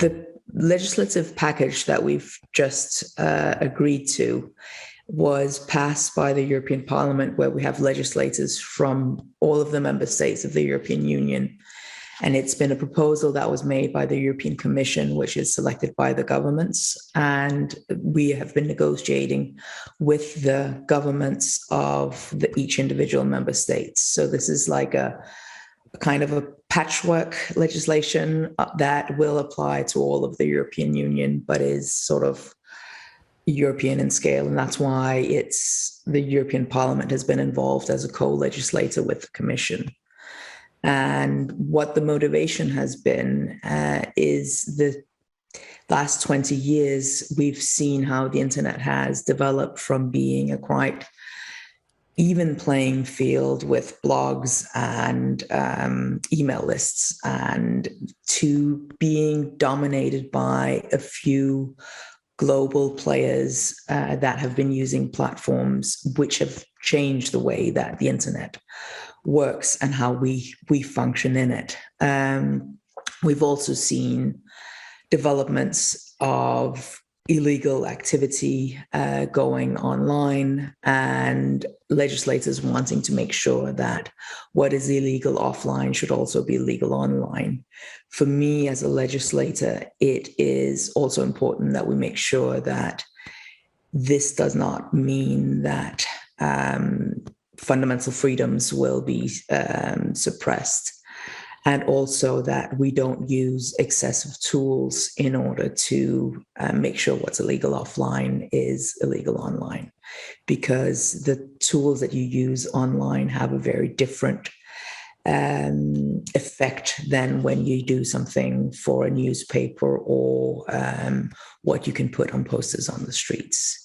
the legislative package that we've just agreed to was passed by the European Parliament, where we have legislators from all of the member states of the European Union. And it's been a proposal that was made by the European Commission, which is selected by the governments. And we have been negotiating with the governments of each individual member states. So this is like a kind of a patchwork legislation that will apply to all of the European Union, but is sort of European in scale. And that's why the European Parliament has been involved as a co-legislator with the Commission. And what the motivation has been is the last 20 years, we've seen how the internet has developed from being a quite even playing field with blogs and email lists, and to being dominated by a few global players that have been using platforms which have changed the way that the internet works and how we function in it. We've also seen developments of illegal activity going online, and legislators wanting to make sure that what is illegal offline should also be legal online. For me as a legislator, it is also important that we make sure that this does not mean that fundamental freedoms will be suppressed, and also that we don't use excessive tools in order to make sure what's illegal offline is illegal online, because the tools that you use online have a very different effect than when you do something for a newspaper or what you can put on posters on the streets.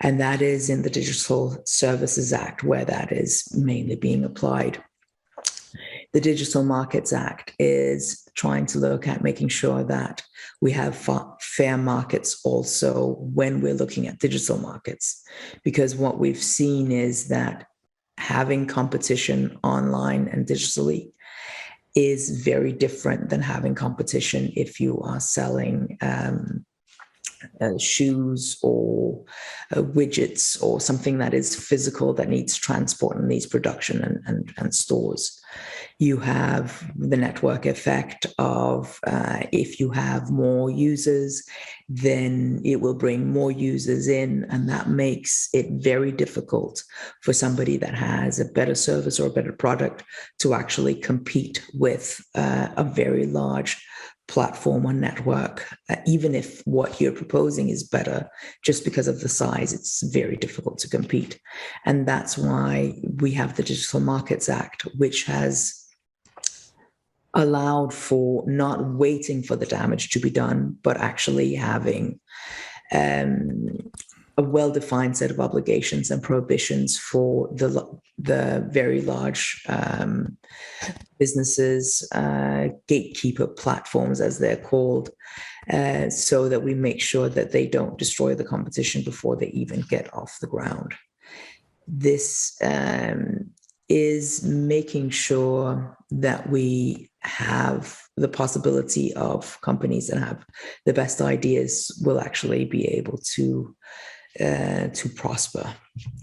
And that is in the Digital Services Act, where that is mainly being applied. The Digital Markets Act is trying to look at making sure that we have fair markets also when we're looking at digital markets, because what we've seen is that having competition online and digitally is very different than having competition if you are selling shoes or widgets or something that is physical, that needs transport and needs production and stores. You have the network effect of if you have more users, then it will bring more users in, and that makes it very difficult for somebody that has a better service or a better product to actually compete with a very large platform or network. Even if what you're proposing is better, just because of the size, it's very difficult to compete. And that's why we have the Digital Markets Act, which has allowed for not waiting for the damage to be done, but actually having a well-defined set of obligations and prohibitions for the very large businesses, gatekeeper platforms, as they're called, so that we make sure that they don't destroy the competition before they even get off the ground. This is making sure that we have the possibility of companies that have the best ideas will actually be able to prosper.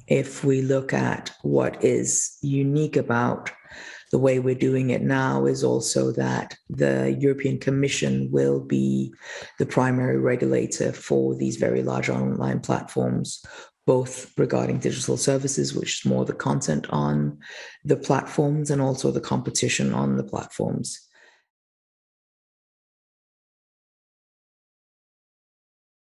If we look at what is unique about the way we're doing it now, is also that the European Commission will be the primary regulator for these very large online platforms, both regarding digital services, which is more the content on the platforms, and also the competition on the platforms.